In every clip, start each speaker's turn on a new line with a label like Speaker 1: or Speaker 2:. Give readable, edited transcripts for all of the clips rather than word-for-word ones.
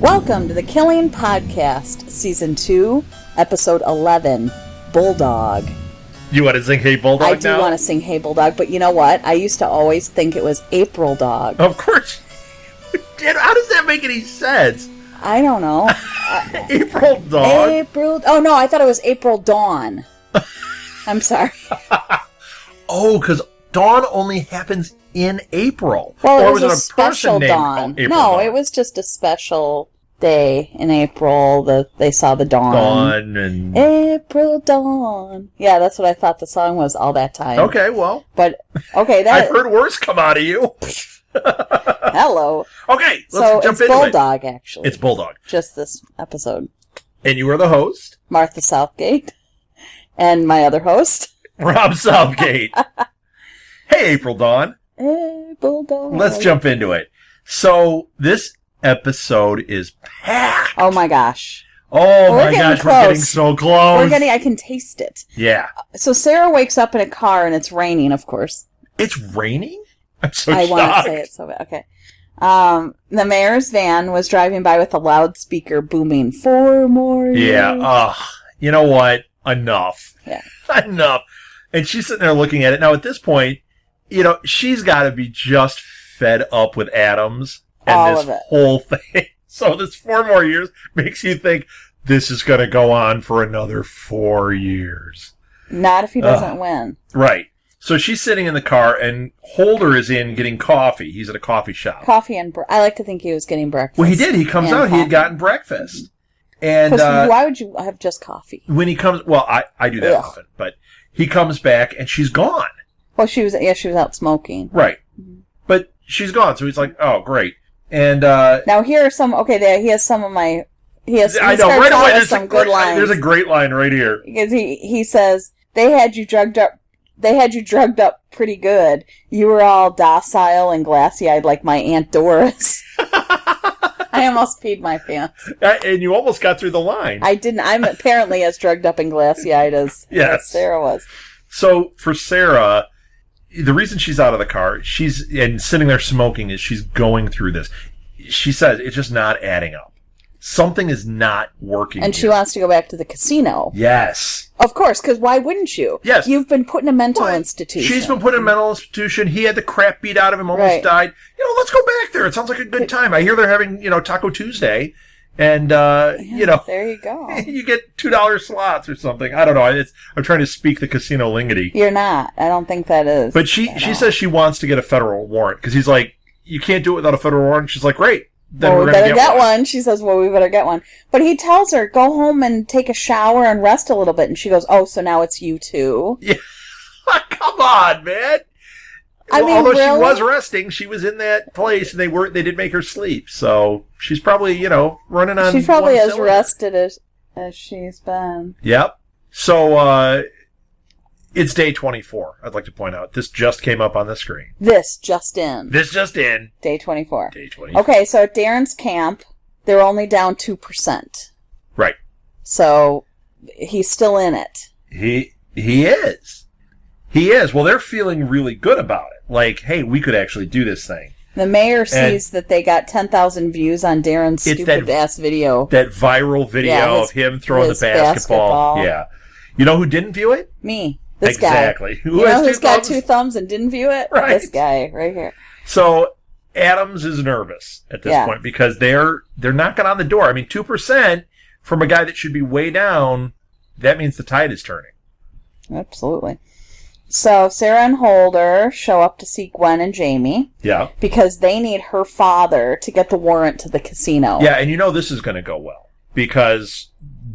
Speaker 1: Welcome to the Killing Podcast, Season 2, Episode 11, Bulldog.
Speaker 2: You want to sing Hey Bulldog now?
Speaker 1: I do want to sing Hey Bulldog, but you know what? I used to always think it was April Dog.
Speaker 2: Of course. How does that make any sense?
Speaker 1: I don't know.
Speaker 2: April Dog?
Speaker 1: Oh, no, I thought it was April Dawn. I'm sorry.
Speaker 2: Oh, because dawn only happens in April.
Speaker 1: Well,
Speaker 2: or
Speaker 1: was a special dawn.
Speaker 2: April
Speaker 1: no,
Speaker 2: dawn?
Speaker 1: It was just a special day in April that they saw the dawn.
Speaker 2: Dawn and...
Speaker 1: April Dawn. Yeah, that's what I thought the song was all that time.
Speaker 2: Okay, well.
Speaker 1: But, okay, that...
Speaker 2: I've heard worse come out of you.
Speaker 1: Hello.
Speaker 2: Okay, let's jump into it.
Speaker 1: So it's Bulldog, actually.
Speaker 2: It's Bulldog.
Speaker 1: Just this episode.
Speaker 2: And you are the host?
Speaker 1: Martha Southgate. And my other host?
Speaker 2: Rob Southgate. Hey, April Dawn.
Speaker 1: Hey, Bulldog.
Speaker 2: Let's jump into it. So, this episode is packed.
Speaker 1: Oh, my gosh.
Speaker 2: Oh, my gosh, we're getting so close.
Speaker 1: I can taste it.
Speaker 2: Yeah.
Speaker 1: So, Sarah wakes up in a car, and it's raining, of course.
Speaker 2: It's raining? I'm so shocked.
Speaker 1: I want to say it so bad. Okay. The mayor's van was driving by with a loudspeaker booming, 4 more years.
Speaker 2: Yeah. You know what? Enough.
Speaker 1: Yeah.
Speaker 2: Enough. And she's sitting there looking at it. Now, at this point, you know, she's got to be just fed up with Adams and
Speaker 1: all
Speaker 2: this
Speaker 1: of it.
Speaker 2: whole thing. So this 4 more years makes you think this is going to go on for another 4 years.
Speaker 1: Not if he doesn't win.
Speaker 2: Right. So she's sitting in the car, and Holder is in getting coffee. He's at a coffee shop.
Speaker 1: Coffee and I like to think he was getting breakfast.
Speaker 2: Well, he did. He comes out. Coffee. He had gotten breakfast. And
Speaker 1: why would you have just coffee?
Speaker 2: When he comes, well, I do that often, but he comes back and she's gone.
Speaker 1: Well, she was out smoking.
Speaker 2: Right. Mm-hmm. But she's gone, so he's like, oh, great. And
Speaker 1: now here are some, he has some of my, I know, right away, there's some good lines.
Speaker 2: There's a great line right here.
Speaker 1: Because he says, they had you drugged up pretty good. You were all docile and glassy-eyed like my Aunt Doris. I almost peed my pants.
Speaker 2: And you almost got through the line.
Speaker 1: I didn't. I'm apparently as drugged up and glassy-eyed as Sarah was.
Speaker 2: So for Sarah, the reason she's out of the car, and sitting there smoking, is she's going through this. She says it's just not adding up. Something is not working.
Speaker 1: And she wants to go back to the casino.
Speaker 2: Yes.
Speaker 1: Of course, because why wouldn't you?
Speaker 2: Yes.
Speaker 1: You've been put in a mental institution.
Speaker 2: She's been put in a mental institution. He had the crap beat out of him, almost died. You know, let's go back there. It sounds like a good time. I hear they're having, Taco Tuesday. And, there
Speaker 1: you go.
Speaker 2: You get $2 slots or something. I don't know. I'm trying to speak the casino linguity.
Speaker 1: You're not. I don't think that is.
Speaker 2: But she says she wants to get a federal warrant because he's like, you can't do it without a federal warrant. She's like, great. Then
Speaker 1: we better get one. She says, well, we better get one. But he tells her, go home and take a shower and rest a little bit. And she goes, oh, so now it's you too?
Speaker 2: Yeah. Come on, man. Although she was resting, she was in that place, and they did make her sleep. So she's probably, running on.
Speaker 1: She's probably as rested as she's been.
Speaker 2: Yep. So it's day 24. I'd like to point out this just came up on the screen.
Speaker 1: This just in.
Speaker 2: Day
Speaker 1: 24.
Speaker 2: Day 24.
Speaker 1: Okay, so at Darren's camp, they're only down 2%.
Speaker 2: Right.
Speaker 1: So he's still in it.
Speaker 2: He is. He is. Well, they're feeling really good about it. Like, hey, we could actually do this thing.
Speaker 1: The mayor sees that they got 10,000 views on Darren's stupid-ass video.
Speaker 2: That viral video of him throwing the basketball. Yeah. You know who didn't view it?
Speaker 1: Me. This
Speaker 2: exactly.
Speaker 1: guy. Who's got 2 thumbs and didn't view it?
Speaker 2: Right.
Speaker 1: This guy right here.
Speaker 2: So Adams is nervous at this point because they're knocking on the door. I mean, 2% from a guy that should be way down, that means the tide is turning.
Speaker 1: Absolutely. So Sarah and Holder show up to see Gwen and Jamie.
Speaker 2: Yeah.
Speaker 1: Because they need her father to get the warrant to the casino.
Speaker 2: Yeah, and this is going to go well because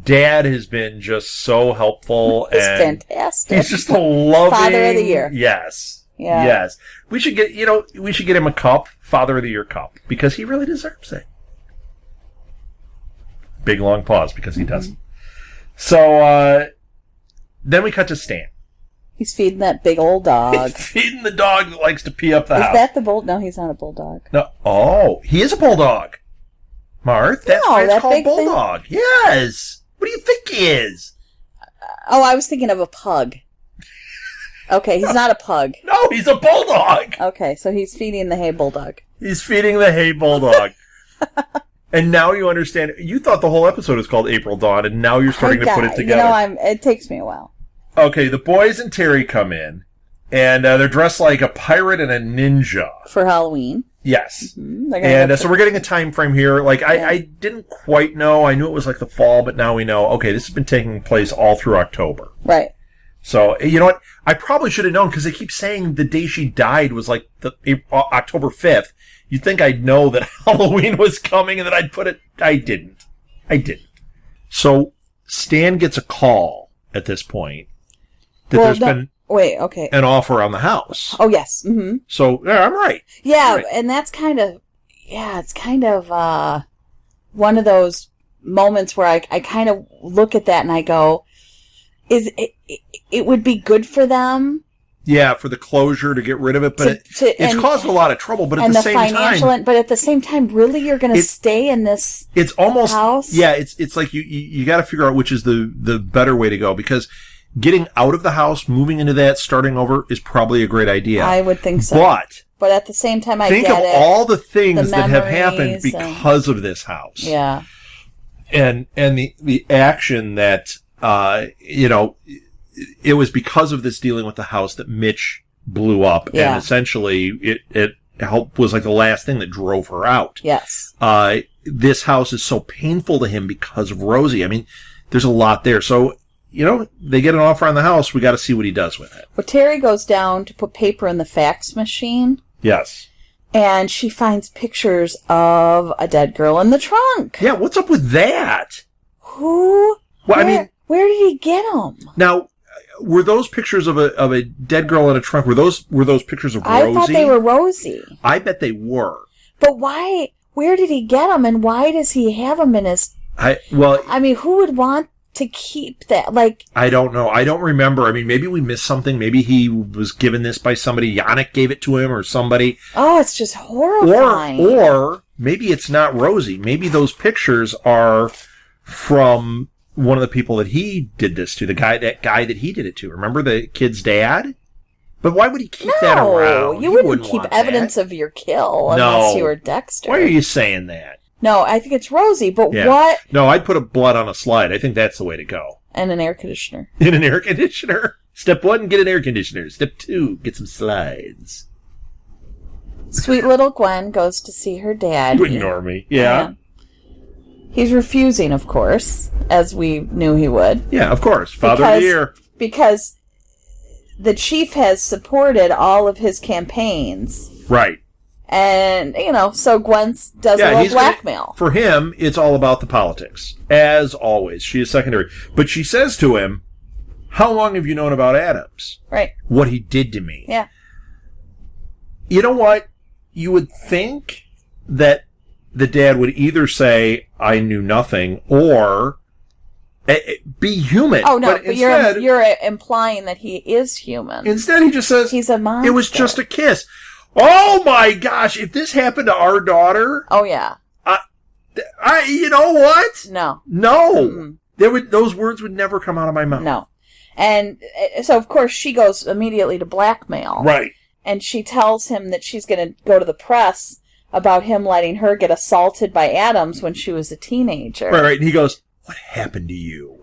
Speaker 2: Dad has been just so helpful.
Speaker 1: He's fantastic.
Speaker 2: He's just a loving
Speaker 1: Father of the Year.
Speaker 2: Yes.
Speaker 1: Yeah.
Speaker 2: Yes. We should get him a cup, Father of the Year cup, because he really deserves it. Big long pause because he doesn't. So then we cut to Stan.
Speaker 1: He's feeding that big old dog.
Speaker 2: He's feeding the dog that likes to pee up the house.
Speaker 1: Is that the bull? No, he's not a bulldog.
Speaker 2: No. Oh, he is a bulldog. Marth, that's why it's called Bulldog. Yes. What do you think he is?
Speaker 1: Oh, I was thinking of a pug. Okay, he's not a pug.
Speaker 2: No, he's a bulldog.
Speaker 1: Okay, so he's feeding the hay bulldog.
Speaker 2: He's feeding the hay bulldog. And now you understand. You thought the whole episode was called April Dawn, and now you're starting to put it together.
Speaker 1: It takes me a while.
Speaker 2: Okay, the boys and Terry come in, and they're dressed like a pirate and a ninja.
Speaker 1: For Halloween.
Speaker 2: Yes.
Speaker 1: Mm-hmm.
Speaker 2: And so we're getting a time frame here. Like, I didn't quite know. I knew it was like the fall, but now we know, okay, this has been taking place all through October.
Speaker 1: Right.
Speaker 2: So, you know what? I probably should have known, because they keep saying the day she died was like October 5th. You'd think I'd know that Halloween was coming and that I'd put it. I didn't. So, Stan gets a call at this point that there's been an offer on the house.
Speaker 1: Oh, yes. Mm-hmm.
Speaker 2: So, yeah, I'm right.
Speaker 1: Yeah,
Speaker 2: right.
Speaker 1: And that's it's kind of one of those moments where I kind of look at that and I go, it would be good for them. Yeah,
Speaker 2: for the closure, to get rid of it, but it's caused a lot of trouble. But at the same time,
Speaker 1: but at the same time, really, you're going to stay in this? It's almost house.
Speaker 2: Yeah, it's like you got to figure out which is the better way to go, because getting out of the house, moving into that, starting over is probably a great idea.
Speaker 1: I would think so. But at the same time, I
Speaker 2: think
Speaker 1: get
Speaker 2: of
Speaker 1: it.
Speaker 2: all the things that have happened because of this house.
Speaker 1: Yeah,
Speaker 2: and the action that it was because of this dealing with the house that Mitch blew up, and essentially it was like the last thing that drove her out.
Speaker 1: Yes.
Speaker 2: This house is so painful to him because of Rosie. I mean, there's a lot there. So, they get an offer on the house. We got to see what he does with it.
Speaker 1: Well, Terry goes down to put paper in the fax machine.
Speaker 2: Yes.
Speaker 1: And she finds pictures of a dead girl in the trunk.
Speaker 2: Yeah, what's up with that?
Speaker 1: Who? Well, where did he get them?
Speaker 2: Now, were those pictures of a dead girl in a trunk? Were those pictures of Rosie?
Speaker 1: I thought they were Rosie.
Speaker 2: I bet they were.
Speaker 1: But why? Where did he get them, and why does he have them in his? Who would want to keep that?
Speaker 2: I don't know. I don't remember. I mean, maybe we missed something. Maybe he was given this by somebody. Yannick gave it to him, or somebody.
Speaker 1: Oh, it's just horrifying.
Speaker 2: Or maybe it's not Rosie. Maybe those pictures are from one of the people that he did this to, that guy that he did it to. Remember the kid's dad? But why would he keep that around?
Speaker 1: You wouldn't keep evidence of your kill unless you were Dexter.
Speaker 2: Why are you saying that?
Speaker 1: No, I think it's Rosie, but what?
Speaker 2: No, I'd put a blood on a slide. I think that's the way to go.
Speaker 1: And an air conditioner.
Speaker 2: In an air conditioner? Step 1, get an air conditioner. Step 2, get some slides.
Speaker 1: Sweet little Gwen goes to see her dad.
Speaker 2: You ignore me. Yeah.
Speaker 1: He's refusing, of course, as we knew he would.
Speaker 2: Yeah, of course. Father of the year.
Speaker 1: Because the chief has supported all of his campaigns.
Speaker 2: Right.
Speaker 1: And, so Gwen does a little blackmail.
Speaker 2: For him, it's all about the politics. As always. She is secondary. But she says to him, how long have you known about Adams?
Speaker 1: Right.
Speaker 2: What he did to me.
Speaker 1: Yeah.
Speaker 2: You know what? You would think that the dad would either say, I knew nothing, or be human.
Speaker 1: Oh, no, but you're implying that he is human.
Speaker 2: Instead, he just says,
Speaker 1: he's a monster.
Speaker 2: It was just a kiss. Oh, my gosh, if this happened to our daughter...
Speaker 1: Oh, yeah.
Speaker 2: You know what?
Speaker 1: No.
Speaker 2: Mm-mm. Those words would never come out of my mouth.
Speaker 1: No. And so, of course, she goes immediately to blackmail.
Speaker 2: Right.
Speaker 1: And she tells him that she's going to go to the press about him letting her get assaulted by Adams when she was a teenager.
Speaker 2: Right. And he goes, what happened to you?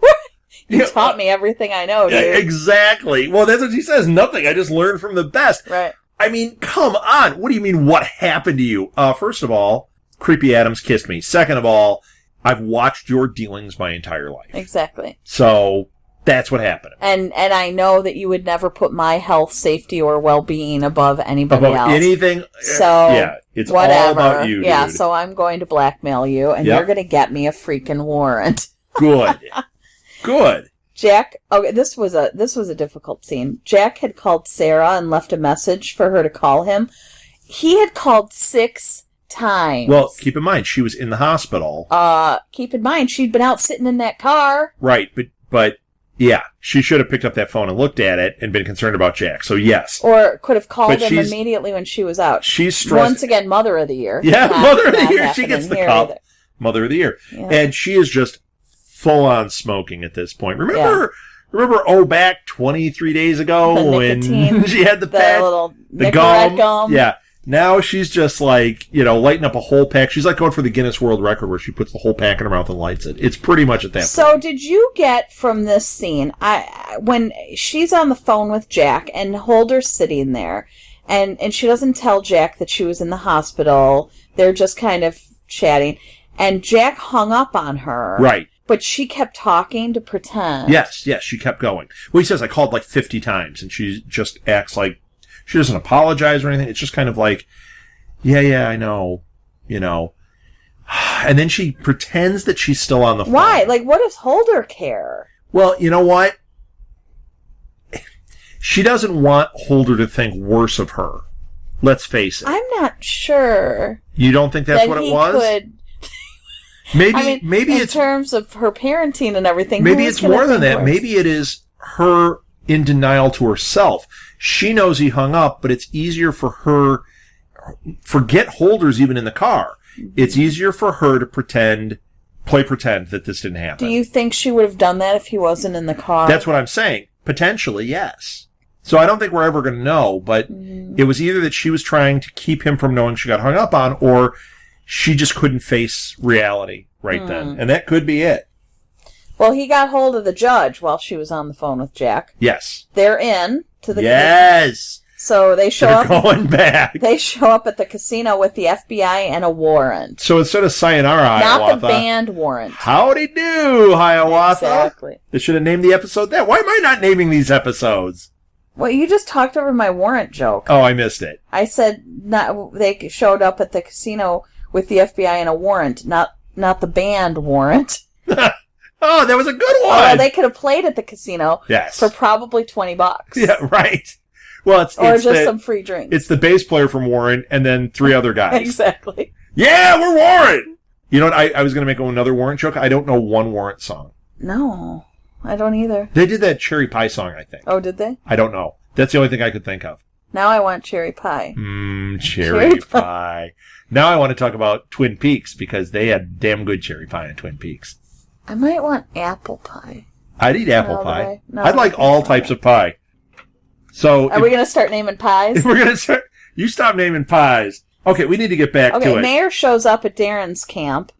Speaker 1: You taught me everything I know, dude.
Speaker 2: Yeah, exactly. Well, that's what she says. Nothing. I just learned from the best.
Speaker 1: Right.
Speaker 2: I mean, come on. What do you mean, what happened to you? First of all, creepy Adams kissed me. Second of all, I've watched your dealings my entire life.
Speaker 1: Exactly.
Speaker 2: So... that's what happened.
Speaker 1: And I know that you would never put my health, safety, or well-being above anybody else.
Speaker 2: Anything.
Speaker 1: So,
Speaker 2: it's
Speaker 1: whatever.
Speaker 2: all about you, dude.
Speaker 1: Yeah, so I'm going to blackmail you, and you're going to get me a freaking warrant.
Speaker 2: Good. Good.
Speaker 1: Jack, this was a difficult scene. Jack had called Sarah and left a message for her to call him. He had called 6 times.
Speaker 2: Well, keep in mind, she was in the hospital.
Speaker 1: Keep in mind, she'd been out sitting in that car.
Speaker 2: Right, but yeah, she should have picked up that phone and looked at it and been concerned about Jack. So, yes.
Speaker 1: Or could have called him immediately when she was out.
Speaker 2: She's stressed.
Speaker 1: Once again, Mother of the Year.
Speaker 2: Yeah, Mother of the Year. She gets the cup. Either. Mother of the Year. Yeah. And she is just full-on smoking at this point. Remember, back 23 days ago when she had the
Speaker 1: little
Speaker 2: gum?
Speaker 1: Gum?
Speaker 2: Yeah. Now she's just like, lighting up a whole pack. She's like going for the Guinness World Record where she puts the whole pack in her mouth and lights it. It's pretty much at that point.
Speaker 1: So did you get from this scene, when she's on the phone with Jack and Holder's sitting there, and she doesn't tell Jack that she was in the hospital. They're just kind of chatting. And Jack hung up on her.
Speaker 2: Right.
Speaker 1: But she kept talking to pretend.
Speaker 2: Yes, she kept going. Well, he says, I called like 50 times, and she just acts like she doesn't apologize or anything. It's just kind of like, yeah, I know, And then she pretends that she's still on the phone.
Speaker 1: Why? Like, what does Holder care?
Speaker 2: Well, you know what? She doesn't want Holder to think worse of her. Let's face it.
Speaker 1: I'm not sure.
Speaker 2: You don't think that's what it was?
Speaker 1: Could...
Speaker 2: Maybe
Speaker 1: in
Speaker 2: it's...
Speaker 1: terms of her parenting and everything.
Speaker 2: Maybe it's more than that.
Speaker 1: Worse?
Speaker 2: Maybe it is her in denial to herself. She knows he hung up, but it's easier for her... Forget Holder's even in the car. It's easier for her to play pretend that this didn't happen.
Speaker 1: Do you think she would have done that if he wasn't in the car?
Speaker 2: That's what I'm saying. Potentially, yes. So I don't think we're ever going to know, but it was either that she was trying to keep him from knowing she got hung up on, or she just couldn't face reality right then. And that could be it.
Speaker 1: Well, he got hold of the judge while she was on the phone with Jack.
Speaker 2: Yes.
Speaker 1: They're in to the
Speaker 2: Yes.
Speaker 1: So they show up.
Speaker 2: Going back.
Speaker 1: They show up at the casino with the FBI and a warrant.
Speaker 2: So instead of sayonara,
Speaker 1: not
Speaker 2: Hiawatha,
Speaker 1: the band warrant.
Speaker 2: Howdy do, Hiawatha.
Speaker 1: Exactly.
Speaker 2: They should have named the episode that. Why am I not naming these episodes?
Speaker 1: Well, you just talked over my warrant joke.
Speaker 2: Oh, I missed it.
Speaker 1: I said they showed up at the casino with the FBI and a warrant, not the band warrant.
Speaker 2: Oh, that was a good one.
Speaker 1: Well, they could have played at the casino.
Speaker 2: Yes.
Speaker 1: For probably $20.
Speaker 2: Yeah, right. Well, it's
Speaker 1: just some free drinks.
Speaker 2: It's the bass player from Warren and then 3 other guys.
Speaker 1: Exactly.
Speaker 2: Yeah, we're Warren. You know what? I was going to make another Warrant joke. I don't know one Warrant song.
Speaker 1: No, I don't either.
Speaker 2: They did that Cherry Pie song, I think.
Speaker 1: Oh, did they?
Speaker 2: I don't know. That's the only thing I could think of.
Speaker 1: Now I want cherry pie.
Speaker 2: Cherry pie. Now I want to talk about Twin Peaks because they had damn good cherry pie in Twin Peaks.
Speaker 1: I might want apple pie.
Speaker 2: I'd eat apple pie. I'd like all types of pie. So
Speaker 1: are we going to start naming pies?
Speaker 2: We're going to start. You stop naming pies. Okay, we need to get back to it.
Speaker 1: Okay, Mayor shows up at Darren's camp.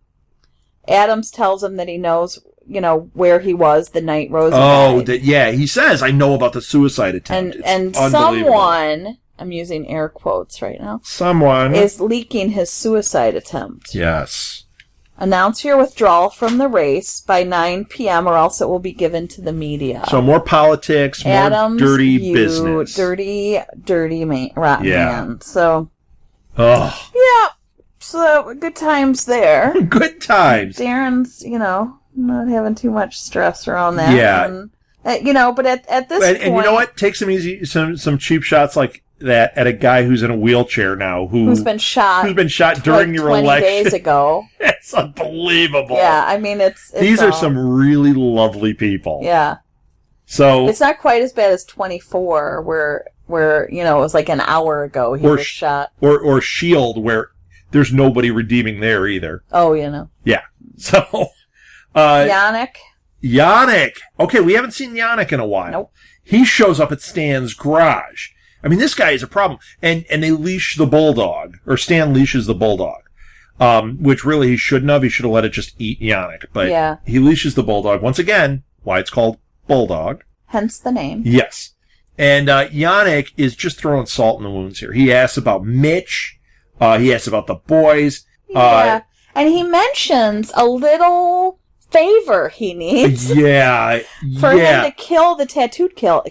Speaker 1: Adams tells him that he knows, where he was the night Rosa died.
Speaker 2: Yeah, he says, I know about the suicide attempt.
Speaker 1: And someone, I'm using air quotes right now,
Speaker 2: someone
Speaker 1: is leaking his suicide attempt.
Speaker 2: Yes.
Speaker 1: Announce your withdrawal from the race by 9 p.m. or else it will be given to the media.
Speaker 2: So more politics, more
Speaker 1: Adams,
Speaker 2: dirty business.
Speaker 1: Dirty rotten man. So,
Speaker 2: yeah.
Speaker 1: So, good times there.
Speaker 2: Good times.
Speaker 1: Darren's, not having too much stress around that.
Speaker 2: Yeah.
Speaker 1: And, but at this point...
Speaker 2: And you know what? Take some cheap shots like that at a guy who's in a wheelchair now who's been shot during your
Speaker 1: 20
Speaker 2: election.
Speaker 1: Days ago.
Speaker 2: It's unbelievable.
Speaker 1: Yeah, I mean it's
Speaker 2: these are some really lovely people.
Speaker 1: Yeah.
Speaker 2: So
Speaker 1: it's not quite as bad as 24 where it was like an hour ago he was shot.
Speaker 2: Or Shield where there's nobody redeeming there either.
Speaker 1: Oh,
Speaker 2: Yeah. So
Speaker 1: Yannick.
Speaker 2: Okay, we haven't seen Yannick in a while.
Speaker 1: Nope.
Speaker 2: He shows up at Stan's garage. I mean, this guy is a problem. And they leash the Bulldog, or Stan leashes the Bulldog, which really he shouldn't have. He should have let it just eat Yannick. But he leashes the Bulldog. Once again, why it's called Bulldog.
Speaker 1: Hence the name.
Speaker 2: Yes. And Yannick is just throwing salt in the wounds here. He asks about Mitch. He asks about the boys.
Speaker 1: Yeah. And he mentions a little favor he needs.
Speaker 2: Yeah.
Speaker 1: For him to kill the tattooed kill.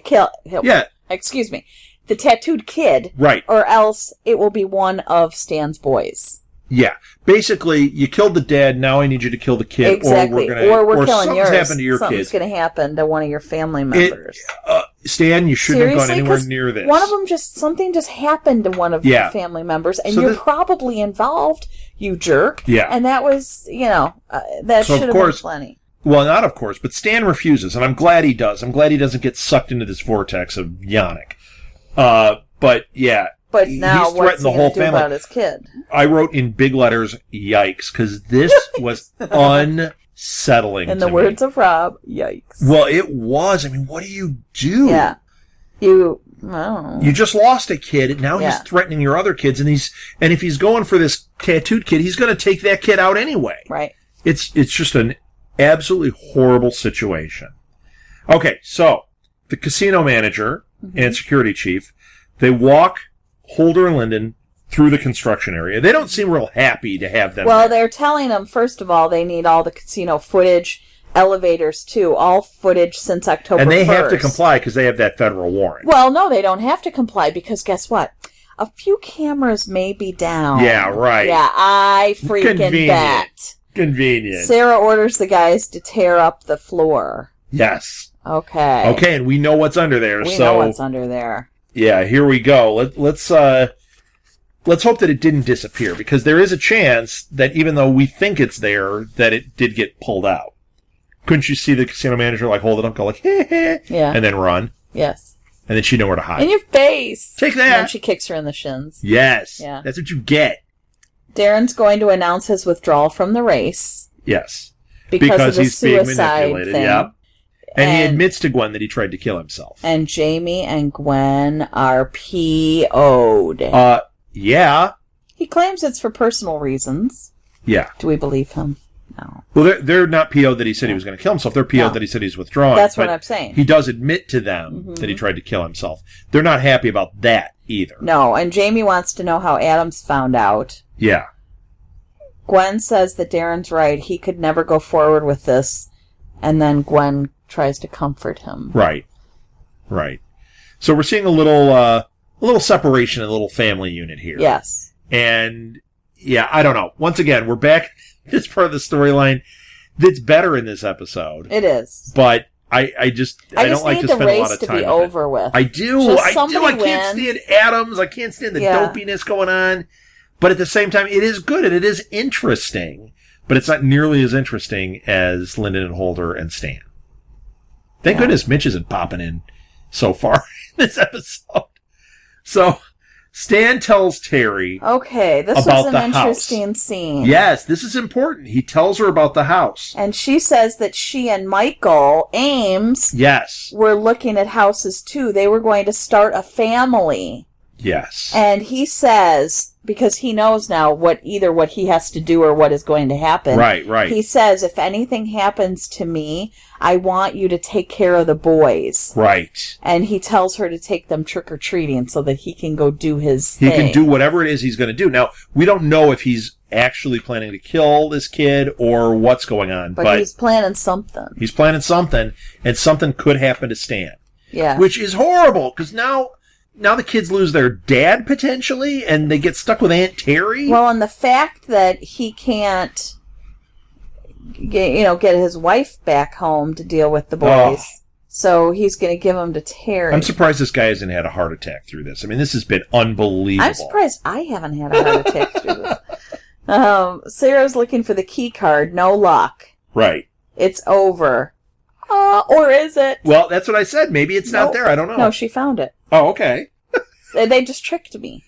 Speaker 2: Yeah.
Speaker 1: Excuse me. The tattooed kid.
Speaker 2: Right.
Speaker 1: Or else it will be one of Stan's boys.
Speaker 2: Yeah. Basically, you killed the dad, now I need you to kill the kid.
Speaker 1: Exactly.
Speaker 2: Or
Speaker 1: we're killing yours.
Speaker 2: Happened to your
Speaker 1: something's
Speaker 2: kid.
Speaker 1: going to happen to one of your family members.
Speaker 2: Stan, you shouldn't have gone anywhere near this.
Speaker 1: One of them something just happened to one of your family members, and you're probably involved, you jerk.
Speaker 2: Yeah.
Speaker 1: And that was, that should have been plenty.
Speaker 2: Well, not of course, but Stan refuses, and I'm glad he does. I'm glad he doesn't get sucked into this vortex of Yannick. But yeah.
Speaker 1: But now
Speaker 2: he's threatened the whole family
Speaker 1: about his kid.
Speaker 2: I wrote in big letters, yikes, because this was unsettling.
Speaker 1: In the words of Rob, yikes.
Speaker 2: Well, it was. I mean, what do you do?
Speaker 1: Yeah. You Oh.
Speaker 2: You just lost a kid, and now he's
Speaker 1: Yeah.
Speaker 2: threatening your other kids, and if he's going for this tattooed kid, he's going to take that kid out anyway.
Speaker 1: Right.
Speaker 2: It's just an absolutely horrible situation. Okay, so the casino manager and security chief, they walk Holder and Linden through the construction area. They don't seem real happy to have them.
Speaker 1: Well,
Speaker 2: there.
Speaker 1: they're telling them, first of all, they need all the casino footage, elevators too, all footage since October 1st.
Speaker 2: And they have to comply because they have that federal warrant.
Speaker 1: Well, no, they don't have to comply because guess what? A few cameras may be down.
Speaker 2: Yeah, right.
Speaker 1: Yeah, I freaking bet.
Speaker 2: Convenient.
Speaker 1: Sarah orders the guys to tear up the floor.
Speaker 2: Yes.
Speaker 1: Okay.
Speaker 2: Okay, and we know what's under there.
Speaker 1: We know what's under there.
Speaker 2: Yeah, here we go. Let's hope that it didn't disappear, because there is a chance that even though we think it's there, that it did get pulled out. Couldn't you see the casino manager hold it up, go heh heh,
Speaker 1: Yeah.
Speaker 2: and then run?
Speaker 1: Yes.
Speaker 2: And then she'd know where to hide.
Speaker 1: In your face.
Speaker 2: Take that.
Speaker 1: And then she kicks her in the shins.
Speaker 2: Yes.
Speaker 1: Yeah.
Speaker 2: That's what you get.
Speaker 1: Darren's going to announce his withdrawal from the race.
Speaker 2: Yes.
Speaker 1: Because of the
Speaker 2: he's being
Speaker 1: suicide
Speaker 2: manipulated.
Speaker 1: thing.
Speaker 2: Yep. And he admits to Gwen that he tried to kill himself.
Speaker 1: And Jamie and Gwen are PO'd.
Speaker 2: Yeah.
Speaker 1: He claims it's for personal reasons.
Speaker 2: Yeah.
Speaker 1: Do we believe him? No.
Speaker 2: Well, they're not PO'd that he said he was going to kill himself. They're PO'd that he said he's withdrawing.
Speaker 1: That's what I'm saying.
Speaker 2: He does admit to them that he tried to kill himself. They're not happy about that either.
Speaker 1: No, and Jamie wants to know how Adams found out.
Speaker 2: Yeah.
Speaker 1: Gwen says that Darren's right. He could never go forward with this. And then Gwen tries to comfort him.
Speaker 2: Right. Right. So we're seeing a little separation, a little family unit here.
Speaker 1: Yes.
Speaker 2: And, yeah, I don't know. Once again, we're back this part of the storyline that's better in this episode.
Speaker 1: It is.
Speaker 2: But I just don't like to spend a lot of time with it.
Speaker 1: I just need the race to be over with.
Speaker 2: I do. I
Speaker 1: somebody
Speaker 2: can't stand Adams. I can't stand the dopiness going on. But at the same time, it is good and it is interesting. But it's not nearly as interesting as Linden and Holder and Stan. Thank goodness Mitch isn't popping in so far in this episode. So Stan tells Terry
Speaker 1: this
Speaker 2: about
Speaker 1: was
Speaker 2: the
Speaker 1: an interesting scene.
Speaker 2: Yes, this is important. He tells her about the house.
Speaker 1: And she says that she and Michael Ames were looking at houses too. They were going to start a family.
Speaker 2: Yes.
Speaker 1: And he says, because he knows now what he has to do or what is going to happen.
Speaker 2: Right.
Speaker 1: He says, if anything happens to me, I want you to take care of the boys.
Speaker 2: Right.
Speaker 1: And he tells her to take them trick-or-treating so that he can go do his thing.
Speaker 2: He can do whatever it is he's going to do. Now, we don't know if he's actually planning to kill this kid or what's going on. But
Speaker 1: he's planning something.
Speaker 2: He's planning something, and something could happen to Stan.
Speaker 1: Yeah.
Speaker 2: Which is horrible, because now the kids lose their dad, potentially, and they get stuck with Aunt Terry.
Speaker 1: Well, and the fact that he can't get his wife back home to deal with the boys. So he's going to give them to Terry.
Speaker 2: I'm surprised this guy hasn't had a heart attack through this. I mean, this has been unbelievable.
Speaker 1: I'm surprised I haven't had a heart attack through this. Sarah's looking for the key card. No luck.
Speaker 2: Right.
Speaker 1: It's over. Or is it?
Speaker 2: Well, that's what I said. Maybe it's not there. I don't know.
Speaker 1: No, she found it.
Speaker 2: Oh, okay.
Speaker 1: They just tricked me.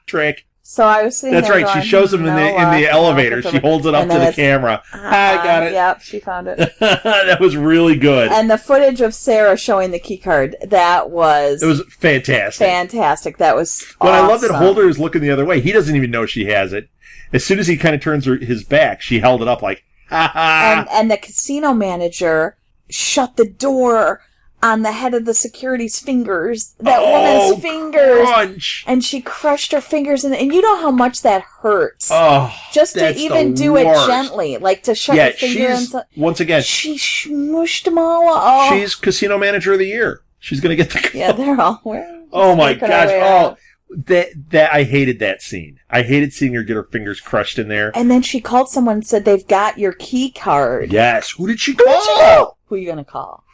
Speaker 2: Trick.
Speaker 1: So I was sitting
Speaker 2: That's
Speaker 1: there
Speaker 2: right.
Speaker 1: going,
Speaker 2: She shows him in the elevator. She holds it up to the camera. I got it.
Speaker 1: Yep, she found it.
Speaker 2: That was really good.
Speaker 1: And the footage of Sarah showing the key card, it was
Speaker 2: fantastic.
Speaker 1: Fantastic. That was awesome.
Speaker 2: But I love that Holder is looking the other way. He doesn't even know she has it. As soon as he kind of turns his back, she held it up like, ha ha.
Speaker 1: And the casino manager shut the door on the head of the security's fingers. That woman's fingers.
Speaker 2: Crunch.
Speaker 1: And she crushed her fingers. And you know how much that hurts.
Speaker 2: Oh,
Speaker 1: just to even do it gently. Like to shut your finger.
Speaker 2: Once again.
Speaker 1: She smooshed them all. Oh.
Speaker 2: She's casino manager of the year. She's going to get the...
Speaker 1: Yeah, they're all wearing...
Speaker 2: Oh my gosh. Oh, that I hated that scene. I hated seeing her get her fingers crushed in there.
Speaker 1: And then she called someone and said, they've got your key card.
Speaker 2: Yes. Who did she call?
Speaker 1: Who are you going to call?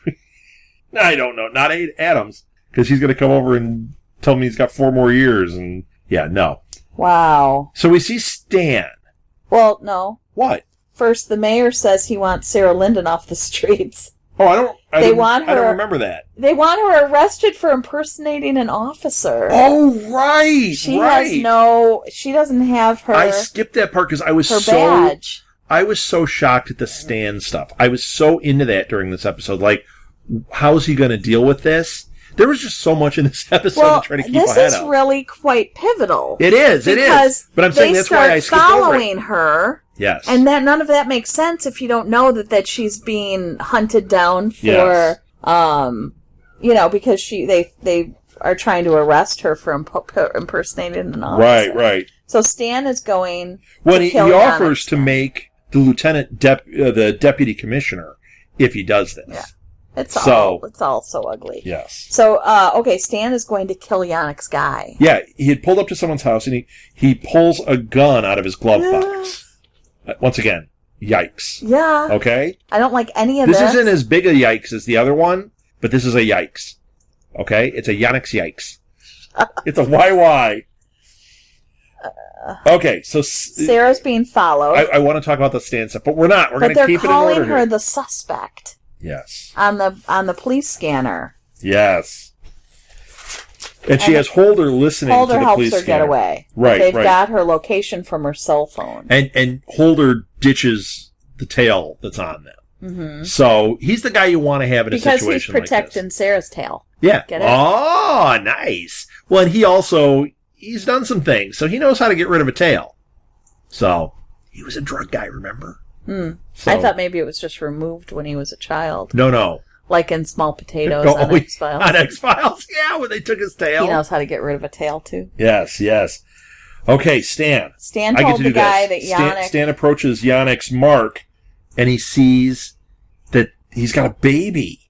Speaker 2: I don't know. Not Adams. Because he's going to come over and tell me he's got 4 more years. And yeah, no.
Speaker 1: Wow.
Speaker 2: So we see Stan.
Speaker 1: Well, no.
Speaker 2: What?
Speaker 1: First, the mayor says he wants Sarah Linden off the streets.
Speaker 2: Oh, I don't remember that.
Speaker 1: They want her arrested for impersonating an officer.
Speaker 2: Oh, right.
Speaker 1: She doesn't have her...
Speaker 2: I skipped that part because I was
Speaker 1: badge.
Speaker 2: I was so shocked at the Stan stuff. I was so into that during this episode. Like, how's he going to deal with this? There was just so much in this episode to try to keep ahead of.
Speaker 1: This is really quite pivotal.
Speaker 2: It is. But I'm saying that's why I skipped over it.
Speaker 1: Following her.
Speaker 2: Yes.
Speaker 1: And that none of that makes sense if you don't know that she's being hunted down for, because they are trying to arrest her for impersonating an officer.
Speaker 2: Right.
Speaker 1: So Stan is going
Speaker 2: he offers to make the lieutenant the deputy commissioner if he does this.
Speaker 1: Yeah. It's all so ugly.
Speaker 2: Yes.
Speaker 1: So, Stan is going to kill Yannick's guy.
Speaker 2: Yeah, he had pulled up to someone's house, and he pulls a gun out of his glove box. Once again, yikes.
Speaker 1: Yeah.
Speaker 2: Okay?
Speaker 1: I don't like any of this.
Speaker 2: This isn't as big a yikes as the other one, but this is a yikes. Okay? It's a Yannick's yikes. It's a YY. Okay, so...
Speaker 1: Sarah's being followed.
Speaker 2: I want to talk about the Stan stuff, but we're not. We're going to keep it in order.
Speaker 1: But they're calling her the suspect.
Speaker 2: Yes.
Speaker 1: On the police scanner.
Speaker 2: Yes. And she has Holder listening to the police scanner.
Speaker 1: Holder helps her get away.
Speaker 2: Right,
Speaker 1: They've got her location from her cell phone.
Speaker 2: And Holder ditches the tail that's on them. Mm-hmm. So he's the guy you want to have in a situation like this.
Speaker 1: Because he's protecting Sarah's tail.
Speaker 2: Yeah.
Speaker 1: Get it?
Speaker 2: Oh, nice. Well, and he's done some things, so he knows how to get rid of a tail. So he was a drug guy, remember? So,
Speaker 1: I thought maybe it was just removed when he was a child.
Speaker 2: No.
Speaker 1: Like in Small Potatoes on X-Files.
Speaker 2: On X-Files, yeah, when they took his tail.
Speaker 1: He knows how to get rid of a tail, too.
Speaker 2: Yes. Okay, Stan.
Speaker 1: Stan told the guy that Yannick...
Speaker 2: Stan approaches Yannick's mark, and he sees that he's got a baby.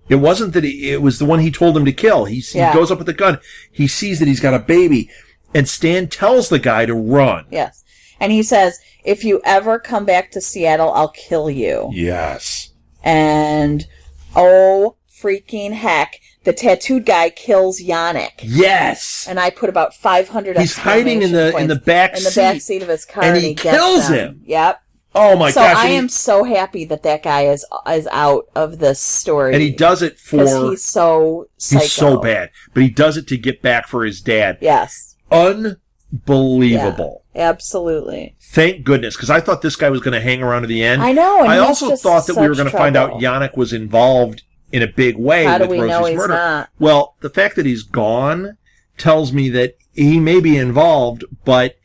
Speaker 2: It wasn't that it was the one he told him to kill. He goes up with the gun. He sees that he's got a baby, and Stan tells the guy to run.
Speaker 1: Yes. And he says, if you ever come back to Seattle, I'll kill you.
Speaker 2: Yes.
Speaker 1: And, oh, freaking heck, the tattooed guy kills Yannick.
Speaker 2: Yes.
Speaker 1: And I put about 500
Speaker 2: He's hiding in the back seat.
Speaker 1: In the back seat of his car.
Speaker 2: And he kills him.
Speaker 1: Yep.
Speaker 2: Oh, my gosh.
Speaker 1: So I am so happy that guy is out of this story.
Speaker 2: And he does it for...
Speaker 1: Because he's so psycho.
Speaker 2: He's so bad. But he does it to get back for his dad.
Speaker 1: Yes.
Speaker 2: Unbelievable.
Speaker 1: Yeah, absolutely.
Speaker 2: Thank goodness, because I thought this guy was going to hang around to the end.
Speaker 1: I know. And
Speaker 2: I also thought that we were going to find out Yannick was involved in a big way with Rosie's murder.
Speaker 1: Not?
Speaker 2: Well, the fact that he's gone tells me that he may be involved, but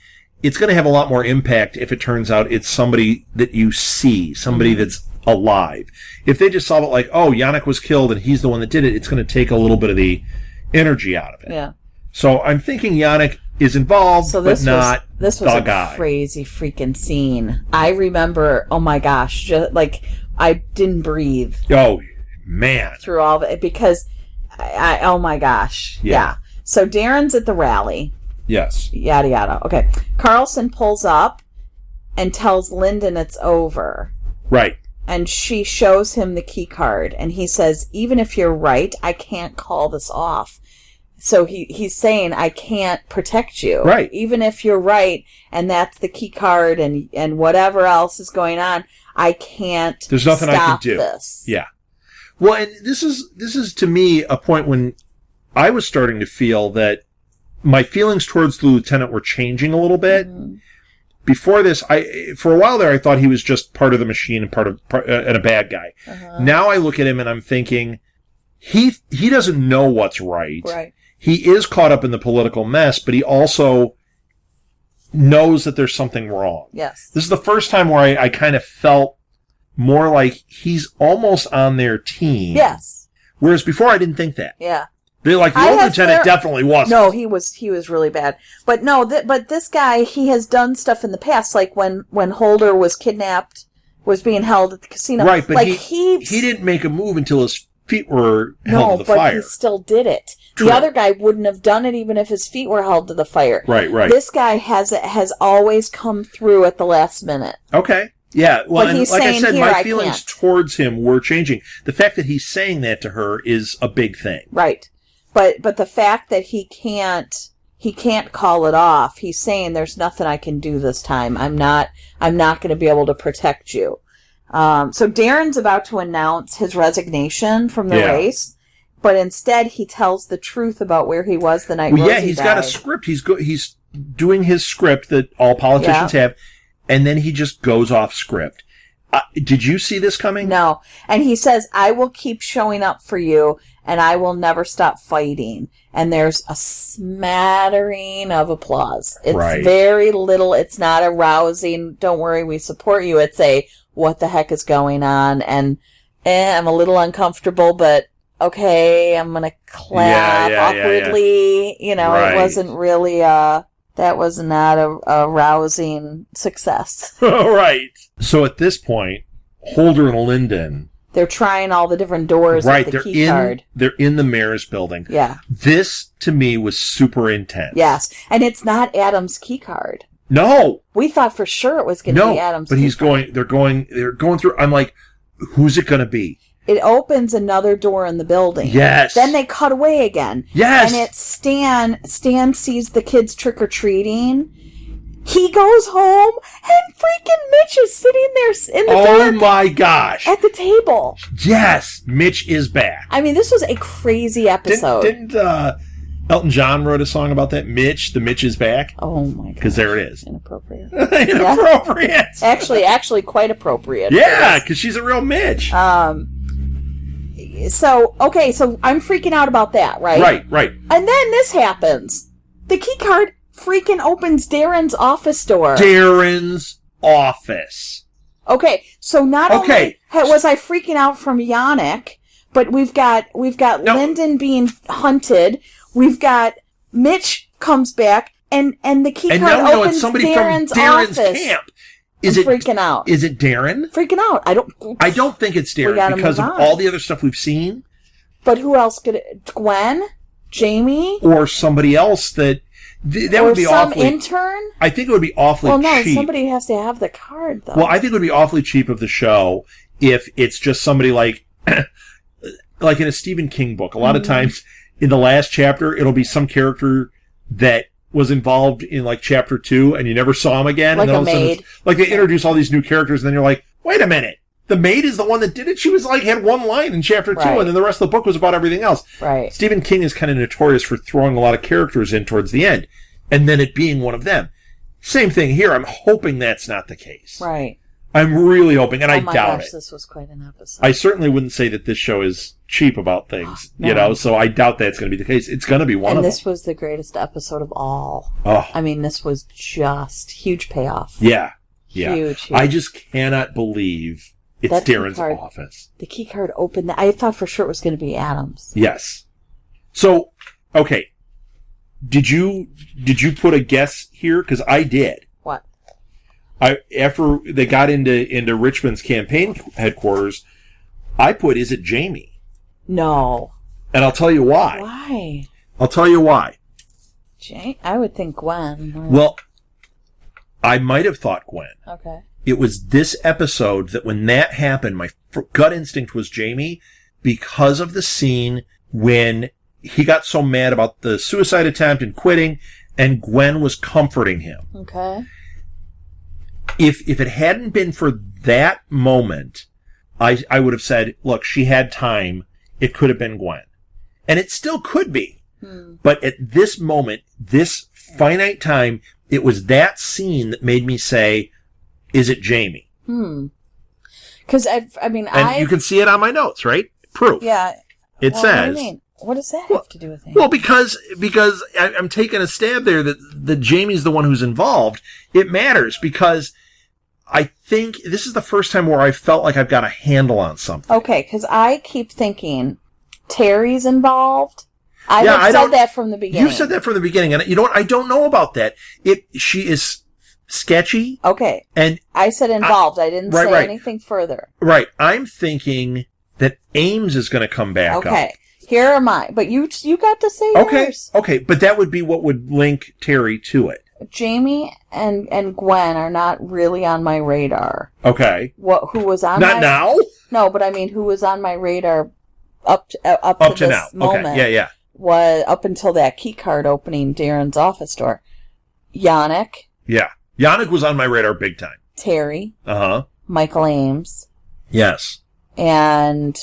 Speaker 2: it's going to have a lot more impact if it turns out it's somebody that you see, somebody that's alive. If they just solve it like, oh, Yannick was killed and he's the one that did it, it's going to take a little bit of the energy out of it.
Speaker 1: Yeah.
Speaker 2: So I'm thinking Yannick is involved, but not the guy.
Speaker 1: This was a crazy freaking scene. I remember, oh my gosh, I didn't breathe.
Speaker 2: Oh, man.
Speaker 1: Through all of it, because, oh my gosh. Yeah. So Darren's at the rally.
Speaker 2: Yes.
Speaker 1: Yada, yada. Okay. Carlson pulls up and tells Lyndon it's over.
Speaker 2: Right.
Speaker 1: And she shows him the key card, and he says, even if you're right, I can't call this off. So he's saying, I can't protect you.
Speaker 2: Right.
Speaker 1: Even if you're right, and that's the key card, and whatever else is going on, I can't
Speaker 2: There's nothing I can do.
Speaker 1: This.
Speaker 2: Yeah. Well, and this is to me a point when I was starting to feel that my feelings towards the lieutenant were changing a little bit. Mm-hmm. Before this, for a while there, I thought he was just part of the machine and a bad guy. Uh-huh. Now I look at him and I'm thinking, he doesn't know what's right.
Speaker 1: Right.
Speaker 2: He is caught up in the political mess, but he also knows that there's something wrong.
Speaker 1: Yes.
Speaker 2: This is the first time where I kind of felt more like he's almost on their team.
Speaker 1: Yes. Whereas
Speaker 2: before I didn't think that.
Speaker 1: Yeah.
Speaker 2: The old lieutenant definitely wasn't.
Speaker 1: No, he was really bad. But no, but this guy, he has done stuff in the past, like when Holder was kidnapped, was being held at the casino.
Speaker 2: Right, but
Speaker 1: like
Speaker 2: he didn't make a move until his feet were held to the fire.
Speaker 1: No, but he still did it.
Speaker 2: True.
Speaker 1: The other guy wouldn't have done it even if his feet were held to the fire.
Speaker 2: Right.
Speaker 1: This guy has always come through at the last minute.
Speaker 2: Okay. Yeah, well, and like I said, my feelings towards him were changing. The fact that he's saying that to her is a big thing.
Speaker 1: Right. But the fact that he can't call it off. He's saying there's nothing I can do this time. I'm not going to be able to protect you. So Darren's about to announce his resignation from the race, but instead he tells the truth about where he was the night Rosie died. Yeah,
Speaker 2: he's got a script. He's doing his script that all politicians have, and then he just goes off script. Did you see this coming?
Speaker 1: No. And he says, I will keep showing up for you, and I will never stop fighting. And there's a smattering of applause. It's very little. It's not a rousing, don't worry, we support you. It's a, what the heck is going on? And I'm a little uncomfortable, but okay, I'm going to clap awkwardly. You know, it wasn't really that was not a rousing success.
Speaker 2: Right. So at this point, Holder and Linden,
Speaker 1: they're trying all the different doors with the key card.
Speaker 2: They're in the mayor's building.
Speaker 1: Yeah.
Speaker 2: This, to me, was super intense.
Speaker 1: Yes. And it's not Adam's key card.
Speaker 2: No.
Speaker 1: We thought for sure it was going to be Adam's key card.
Speaker 2: They're going through, I'm like, who's it going to be?
Speaker 1: It opens another door in the building.
Speaker 2: Yes.
Speaker 1: Then they cut away again.
Speaker 2: Yes.
Speaker 1: And it's Stan. Stan sees the kids trick-or-treating. He goes home, and freaking Mitch is sitting there in the dark.
Speaker 2: Oh, my gosh.
Speaker 1: At the table.
Speaker 2: Yes. Mitch is back.
Speaker 1: I mean, this was a crazy episode.
Speaker 2: Didn't Elton John wrote a song about that? Mitch, the Mitch is back.
Speaker 1: Oh, my God.
Speaker 2: Because there it is.
Speaker 1: Inappropriate.
Speaker 2: Inappropriate.
Speaker 1: Yeah. Actually quite appropriate.
Speaker 2: Yeah, because she's a real Mitch.
Speaker 1: So I'm freaking out about that, right?
Speaker 2: Right.
Speaker 1: And then this happens. The key card freaking opens Darren's office door.
Speaker 2: Darren's office.
Speaker 1: Okay, so not only was I freaking out from Yannick, but we've got Lyndon being hunted. We've got Mitch comes back, and the key card opens Darren's office.
Speaker 2: Camp.
Speaker 1: I'm freaking out.
Speaker 2: Is it Darren?
Speaker 1: Freaking out. I don't
Speaker 2: think it's Darren because of all the other stuff we've seen.
Speaker 1: But who else could it? Gwen? Jamie?
Speaker 2: Or somebody else that would be awfully...
Speaker 1: Or some intern?
Speaker 2: I think it would be awfully cheap.
Speaker 1: Well, no, somebody has to have the card, though.
Speaker 2: Well, I think it would be awfully cheap of the show if it's just somebody like in a Stephen King book. A lot of times in the last chapter, it'll be some character that was involved in like chapter 2 and you never saw him again.
Speaker 1: Like
Speaker 2: and
Speaker 1: a maid.
Speaker 2: Like they introduce all these new characters and then you're like, wait a minute. The maid is the one that did it. She was like, had one line in chapter 2 and then the rest of the book was about everything else.
Speaker 1: Right.
Speaker 2: Stephen King is kind of notorious for throwing a lot of characters in towards the end and then it being one of them. Same thing here. I'm hoping that's not the case.
Speaker 1: Right.
Speaker 2: I'm really hoping, and I doubt it.
Speaker 1: This was quite an episode.
Speaker 2: I certainly wouldn't say that this show is cheap about things, so I doubt that's going to be the case. It's going to be one of them.
Speaker 1: And this was the greatest episode of all.
Speaker 2: Oh.
Speaker 1: I mean, this was just huge payoff.
Speaker 2: Yeah.
Speaker 1: Huge.
Speaker 2: I just cannot believe it's Darren's office.
Speaker 1: The key card opened. I thought for sure it was going to be Adam's.
Speaker 2: Yes. So, okay. Did you put a guess here? Because I did.
Speaker 1: What?
Speaker 2: After they got into Richmond's campaign headquarters, I put, is it Jamie?
Speaker 1: No.
Speaker 2: And I'll tell you why.
Speaker 1: Why?
Speaker 2: I'll tell you why.
Speaker 1: I would think Gwen.
Speaker 2: Well, I might have thought Gwen.
Speaker 1: Okay.
Speaker 2: It was this episode that when that happened, my gut instinct was Jamie because of the scene when he got so mad about the suicide attempt and quitting, and Gwen was comforting him.
Speaker 1: Okay.
Speaker 2: If it hadn't been for that moment, I would have said, look, she had time. It could have been Gwen. And it still could be. But at this moment, this finite time, it was that scene that made me say, is it Jamie?
Speaker 1: Because,
Speaker 2: you can see it on my notes, right? Proof.
Speaker 1: Yeah.
Speaker 2: It says...
Speaker 1: What do you mean? What does that have to do with it?
Speaker 2: Well, because I'm taking a stab there that Jamie's the one who's involved. It matters because I think this is the first time where I felt like I've got a handle on something.
Speaker 1: Okay, because I keep thinking Terry's involved. I said that from the beginning.
Speaker 2: You said that from the beginning, and you know what? I don't know about that. She is sketchy.
Speaker 1: Okay.
Speaker 2: And
Speaker 1: I said involved. I didn't say anything further.
Speaker 2: Right. I'm thinking that Ames is going to come back up.
Speaker 1: Okay. Here am I. But you got to say yours.
Speaker 2: Okay. But that would be what would link Terry to it.
Speaker 1: Jamie and Gwen are not really on my radar.
Speaker 2: Okay.
Speaker 1: Who was on
Speaker 2: Not now?
Speaker 1: No, but I mean, who was on my radar up to this
Speaker 2: now.
Speaker 1: moment?
Speaker 2: Okay. Yeah.
Speaker 1: Was up until that key card opening Darren's office door. Yannick.
Speaker 2: Yeah. Yannick was on my radar big time.
Speaker 1: Terry.
Speaker 2: Uh-huh.
Speaker 1: Michael Ames.
Speaker 2: Yes.
Speaker 1: And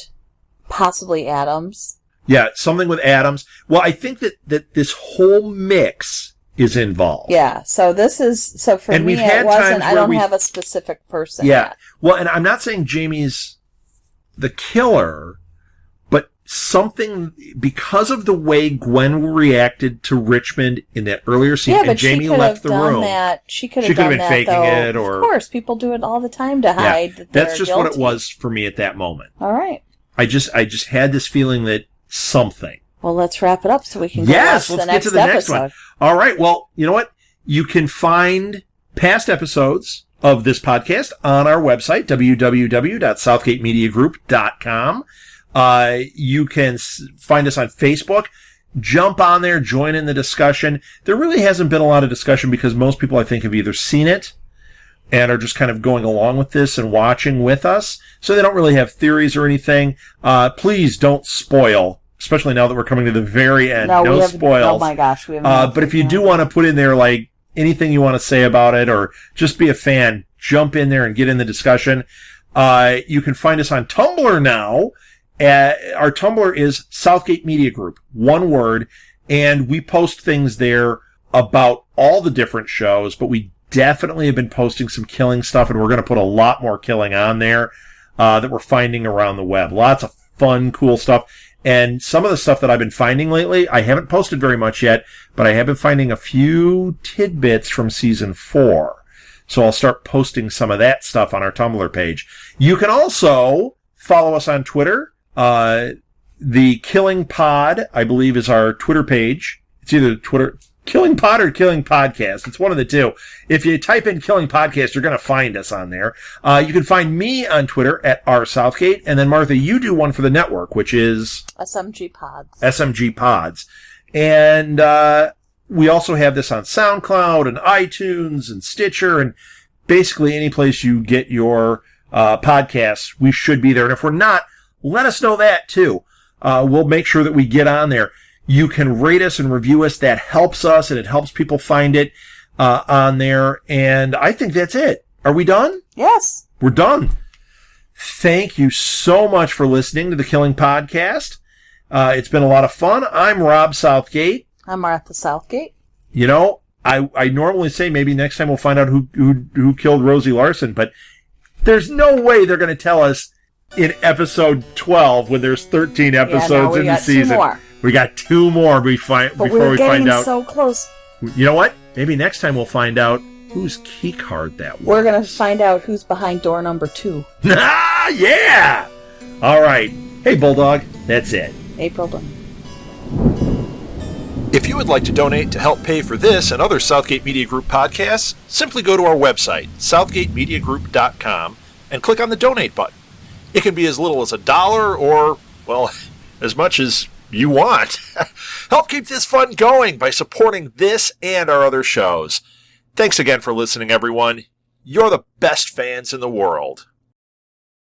Speaker 1: possibly Adams.
Speaker 2: Yeah, something with Adams. Well, I think that this whole mix is involved.
Speaker 1: Yeah, so for me it wasn't, I don't have a specific person yet.
Speaker 2: Well, and I'm not saying Jamie's the killer, but something, because of the way Gwen reacted to Richmond in that earlier scene,
Speaker 1: yeah, but
Speaker 2: and Jamie
Speaker 1: she could
Speaker 2: left
Speaker 1: have
Speaker 2: the
Speaker 1: done
Speaker 2: room.
Speaker 1: That. She could have
Speaker 2: been faking it, or
Speaker 1: of course, people do it all the time to hide. That
Speaker 2: that's just
Speaker 1: guilty.
Speaker 2: what it was for me at that moment.
Speaker 1: All right.
Speaker 2: I just had this feeling that something.
Speaker 1: Well, let's wrap it up so we can go
Speaker 2: Yes,
Speaker 1: watch
Speaker 2: let's
Speaker 1: the
Speaker 2: get
Speaker 1: next
Speaker 2: to the next
Speaker 1: episode.
Speaker 2: one. All right. Well, you know what? You can find past episodes of this podcast on our website, www.southgatemediagroup.com. You can find us on Facebook. Jump on there, join in the discussion. There really hasn't been a lot of discussion because most people, I think, have either seen it and are just kind of going along with this and watching with us. So they don't really have theories or anything. Please don't spoil, especially now that we're coming to the very end. No spoils.
Speaker 1: Oh my gosh, we have.
Speaker 2: But if you do want to put in there, like, anything you want to say about it or just be a fan, jump in there and get in the discussion. You can find us on Tumblr now. Our Tumblr is Southgate Media Group, one word, and we post things there about all the different shows, but we definitely have been posting some killing stuff, and we're going to put a lot more killing on there that we're finding around the web. Lots of fun, cool stuff. And some of the stuff that I've been finding lately, I haven't posted very much yet, but I have been finding a few tidbits from season 4. So I'll start posting some of that stuff on our Tumblr page. You can also follow us on Twitter. The Killing Pod, I believe, is our Twitter page. It's either Twitter Killing Pod or Killing Podcast. It's one of the two. If you type in Killing Podcast, you're going to find us on there. You can find me on Twitter at rsouthgate. And then, Martha, you do one for the network, which is
Speaker 1: SMG Pods.
Speaker 2: SMG Pods. And we also have this on SoundCloud and iTunes and Stitcher and basically any place you get your podcasts. We should be there. And if we're not, let us know that, too. We'll make sure that we get on there. You can rate us and review us. That helps us, and it helps people find it on there. And I think that's it. Are we done?
Speaker 1: Yes.
Speaker 2: We're done. Thank you so much for listening to the Killing Podcast. It's been a lot of fun. I'm Rob Southgate.
Speaker 1: I'm Martha Southgate.
Speaker 2: You know, I normally say maybe next time we'll find out who killed Rosie Larson, but there's no way they're going to tell us in episode 12 when there's 13 episodes in the season.
Speaker 1: 2 more.
Speaker 2: We got 2 more before we find out.
Speaker 1: So close.
Speaker 2: You know what? Maybe next time we'll find out whose key card that was.
Speaker 1: We're going to find out who's behind door number 2.
Speaker 2: Ah, yeah! All right. Hey, Bulldog, that's it.
Speaker 1: April done.
Speaker 2: If you would like to donate to help pay for this and other Southgate Media Group podcasts, simply go to our website, southgatemediagroup.com, and click on the donate button. It can be as little as $1 or, well, as much as you want. Help keep this fun going by supporting this and our other shows. Thanks again for listening, everyone. You're the best fans in the world.